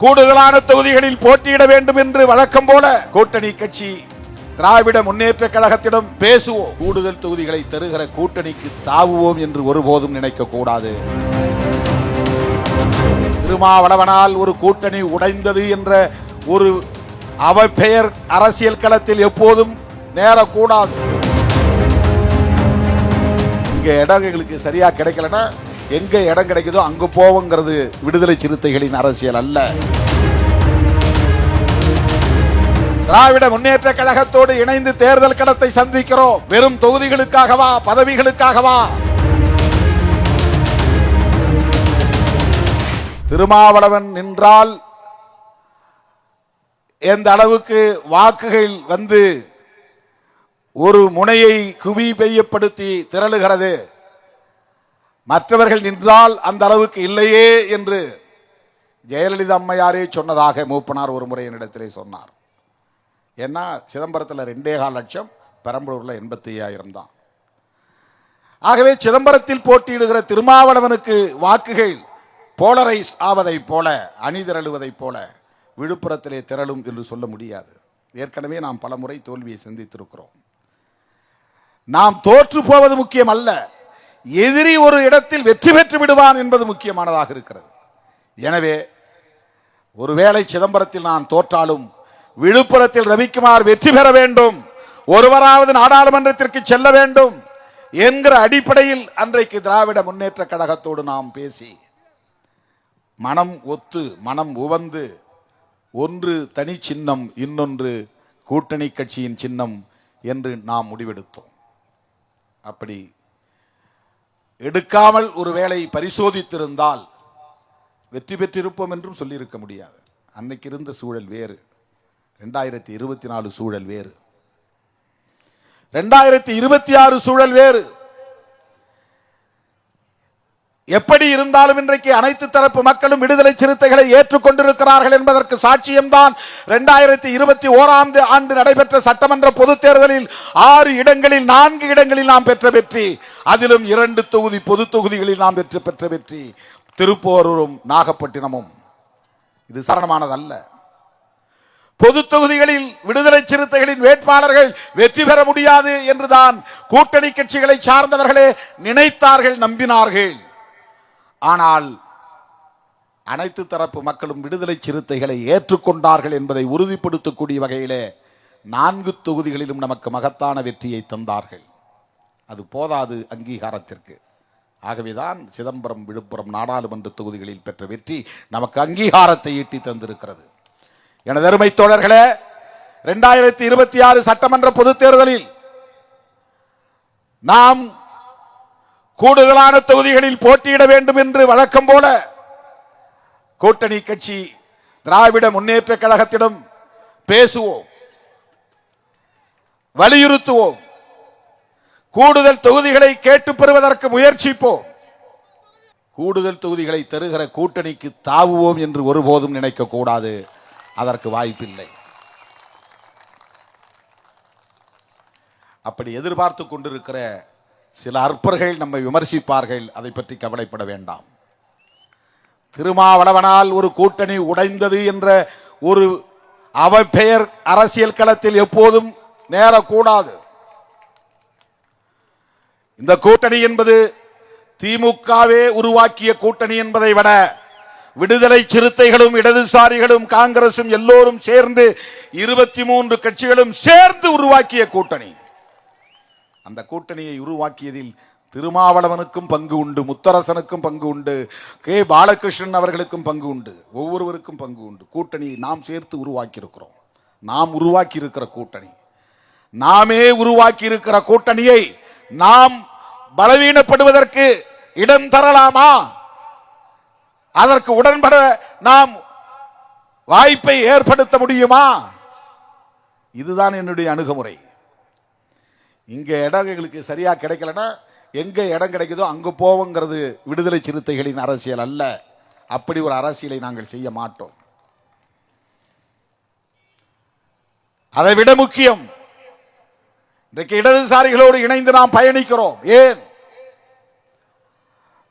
கூடுதலான தொகுதிகளில் போட்டியிட வேண்டும் என்று வழக்கம் போல கூட்டணி கட்சி திராவிட முன்னேற்ற கழகத்திடம் பேசுவோம். கூடுதல் தொகுதிகளை தருகிற கூட்டணிக்கு தாவுவோம் என்று ஒருபோதும் நினைக்க கூடாது. திருமாவளவனால் ஒரு கூட்டணி உடைந்தது என்ற ஒரு அவப்பெயர் அரசியல் களத்தில் எப்போதும் நேரக்கூடாது. இங்க இடம் எங்களுக்கு சரியா கிடைக்கலன்னா எங்க இடம் கிடைக்குதோ அங்கு போவோங்கிறது விடுதலை சிறுத்தைகளின் அரசியல் அல்ல. திராவிட முன்னேற்ற கழகத்தோடு இணைந்து தேர்தல் களத்தை சந்திக்கிறோம். வெறும் தொகுதிகளுக்காகவா, பதவிகளுக்காகவா? திருமாவளவன் நின்றால் எந்த அளவுக்கு வாக்குகள் வந்து ஒரு முனையை குவி பெய்யப்படுத்தி திரளுகிறது, மற்றவர்கள் நின்றால் அந்த அளவுக்கு இல்லையே என்று ஜெயலலிதா அம்மையாரே சொன்னதாக மூப்பனார் ஒரு முறை என்னிடத்திலே சொன்னார். ஏன்னா சிதம்பரத்தில் 2.25 லட்சம், பெரம்பலூர்ல 85,000 தான். ஆகவே சிதம்பரத்தில் போட்டியிடுகிற திருமாவளவனுக்கு வாக்குகள் போலரைஸ் ஆவதை போல, அணி திரளுவதை போல விழுப்புரத்திலே திரளும் என்று சொல்ல முடியாது. ஏற்கனவே நாம் பல முறை தோல்வியை சந்தித்திருக்கிறோம். நாம் தோற்று போவது முக்கியம் அல்ல, எதிரி ஒரு இடத்தில் வெற்றி பெற்று விடுவான் என்பது முக்கியமானதாக இருக்கிறது. எனவே ஒருவேளை சிதம்பரத்தில் நான் தோற்றாலும் விழுப்புரத்தில் ரவிக்குமார் வெற்றி பெற வேண்டும், ஒருவராவது நாடாளுமன்றத்திற்கு செல்ல வேண்டும் என்கிற அடிப்படையில் அன்றைக்கு திராவிட முன்னேற்ற கழகத்தோடு நாம் பேசி மனம் ஒத்து மனம் உவந்து ஒன்று தனி சின்னம், இன்னொன்று கூட்டணி கட்சியின் சின்னம் என்று நாம் முடிவெடுத்தோம். அப்படி எடுக்காமல் ஒருவேளை பரிசோதித்திருந்தால் வெற்றி பெற்றிருப்போம் என்றும் சொல்லியிருக்க முடியாது. அன்னைக்கு இருந்த சூழல் வேறு, 2024 சூழல் வேறு, 2026 சூழல் வேறு. எப்படி இருந்தாலும் இன்றைக்கு அனைத்து தரப்பு மக்களும் விடுதலை சிறுத்தைகளை ஏற்றுக்கொண்டிருக்கிறார்கள் என்பதற்கு சாட்சியம்தான் 2021 ஆண்டு நடைபெற்ற சட்டமன்ற பொதுத் தேர்தலில் 6 இடங்களில் 4 இடங்களில் நாம் பெற்ற வெற்றி, அதிலும் 2 தொகுதி பொது தொகுதிகளில் நாம் பெற்ற வெற்றி, திருப்போரூரும் நாகப்பட்டினமும். இது சாதாரணமானதல்ல. பொது தொகுதிகளில் விடுதலை சிறுத்தைகளின் வேட்பாளர்கள் வெற்றி பெற முடியாது என்றுதான் கூட்டணி கட்சிகளை சார்ந்தவர்களே நினைத்தார்கள், நம்பினார்கள். ஆனால் அனைத்து தரப்பு மக்களும் விடுதலை சிறுத்தைகளை ஏற்றுக்கொண்டார்கள் என்பதை உறுதிப்படுத்தக்கூடிய வகையிலே 4 தொகுதிகளிலும் நமக்கு மகத்தான வெற்றியை தந்தார்கள். அது போதாது அங்கீகாரத்திற்கு. ஆகவேதான் சிதம்பரம், விழுப்புரம் நாடாளுமன்ற தொகுதிகளில் பெற்ற வெற்றி நமக்கு அங்கீகாரத்தை ஈட்டி தந்திருக்கிறது. எனது அருமை தோழர்களே, 2026 சட்டமன்ற பொதுத் தேர்தலில் நாம் கூடுதலான தொகுதிகளில் போட்டியிட வேண்டும் என்று வழக்கம் போல கூட்டணி கட்சி திராவிட முன்னேற்ற கழகத்திடம் பேசுவோம், வலியுறுத்துவோம், கூடுதல் தொகுதிகளை கேட்டு பெறுவதற்கு முயற்சிப்போம். கூடுதல் தொகுதிகளை தருகிற கூட்டணிக்கு தாவுவோம் என்று ஒருபோதும் நினைக்க கூடாது. அதற்கு வாய்ப்பில்லை. அப்படி எதிர்பார்த்து கொண்டிருக்கிற சில அற்பர்கள் நம்மை விமர்சிப்பார்கள், அதை பற்றி கவலைப்பட வேண்டாம். திருமாவளவனால் ஒரு கூட்டணி உடைந்தது என்ற ஒரு அவப்பெயர் அரசியல் களத்தில் எப்போதும் நேரக்கூடாது. இந்த கூட்டணி என்பது திமுகவே உருவாக்கிய கூட்டணி என்பதை விட விடுதலை சிறுத்தைகளும் இடதுசாரிகளும் காங்கிரசும் எல்லோரும் சேர்ந்து 23 கட்சிகளும் சேர்ந்து உருவாக்கிய கூட்டணி. அந்த கூட்டணியை உருவாக்கியதில் திருமாவளவனுக்கும் பங்கு உண்டு, முத்தரசனுக்கும் பங்கு உண்டு, கே பாலகிருஷ்ணன் அவர்களுக்கும் பங்கு உண்டு, ஒவ்வொருவருக்கும் பங்கு உண்டு. கூட்டணியை நாம் சேர்த்து உருவாக்கி இருக்கிறோம். நாம் உருவாக்கி இருக்கிற கூட்டணி, நாமே உருவாக்கி இருக்கிற கூட்டணியை நாம் பலவீனப்படுவதற்கு இடம் தரலாமா? அதற்கு உடன்பட நாம் வாய்ப்பை ஏற்படுத்த முடியுமா? இதுதான் என்னுடைய அணுகுமுறை. இங்க இடம் எங்களுக்கு சரியா கிடைக்கலன்னா எங்க இடம் கிடைக்குதோ அங்கு போவோங்கிறது விடுதலை சிறுத்தைகளின் அரசியல் அல்ல. அப்படி ஒரு அரசியலை நாங்கள் செய்ய மாட்டோம். அதை விட முக்கியம், இன்றைக்கு இடதுசாரிகளோடு இணைந்து நாம் பயணிக்கிறோம். ஏன்?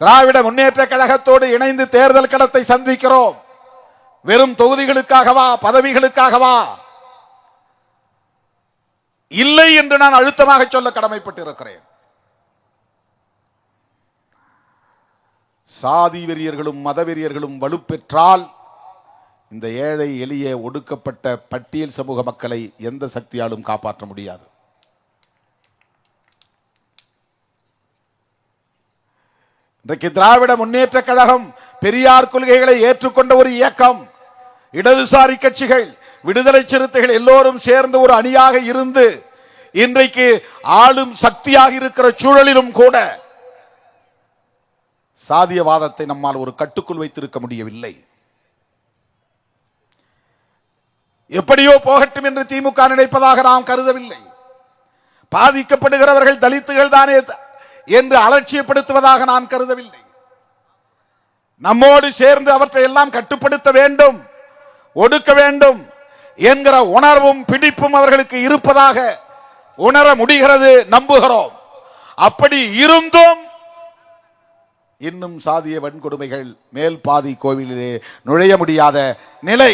திராவிட முன்னேற்ற கழகத்தோடு இணைந்து தேர்தல் களத்தை சந்திக்கிறோம். வெறும் தொகுதிகளுக்காகவா, பதவிகளுக்காகவா? இல்லை என்று நான் அழுத்தமாக சொல்ல கடமைப்பட்டிருக்கிறேன். சாதி வெறியர்களும் மத வெறியர்களும் வலுப்பெற்றால் இந்த ஏழை எளிய ஒடுக்கப்பட்ட பட்டியல் சமூக மக்களை எந்த சக்தியாலும் காப்பாற்ற முடியாது. இன்றைக்கு திராவிட முன்னேற்ற கழகம் பெரியார் கொள்கைகளை ஏற்றுக்கொண்ட ஒரு இயக்கம். இடதுசாரி கட்சிகள், விடுதலை சிறுத்தைகள் எல்லோரும் சேர்ந்து ஒரு அணியாக இருந்து இன்றைக்கு ஆளும் சக்தியாக இருக்கிற சூழலிலும் கூட சாதியவாதத்தை நம்மால் ஒரு கட்டுக்குள் வைத்திருக்க முடியவில்லை. எப்படியோ போகட்டும் என்று திமுக நினைப்பதாக நாம் கருதவில்லை. பாதிக்கப்படுகிறவர்கள் தலித்துகள் தானே என்று அலட்சியப்படுத்துவதாக நான் கருதவில்லை. நம்மோடு சேர்ந்து அவற்றை எல்லாம் கட்டுப்படுத்த வேண்டும், ஒடுக்க வேண்டும் என்கிற உணர்வும் பிடிப்பும் அவர்களுக்கு இருப்பதாக உணர முடிகிறது, நம்புகிறோம். அப்படி இருந்தும் இன்னும் சாதிய வன்கொடுமைகள் மேல் பாதி கோவிலிலே நுழைய முடியாத நிலை.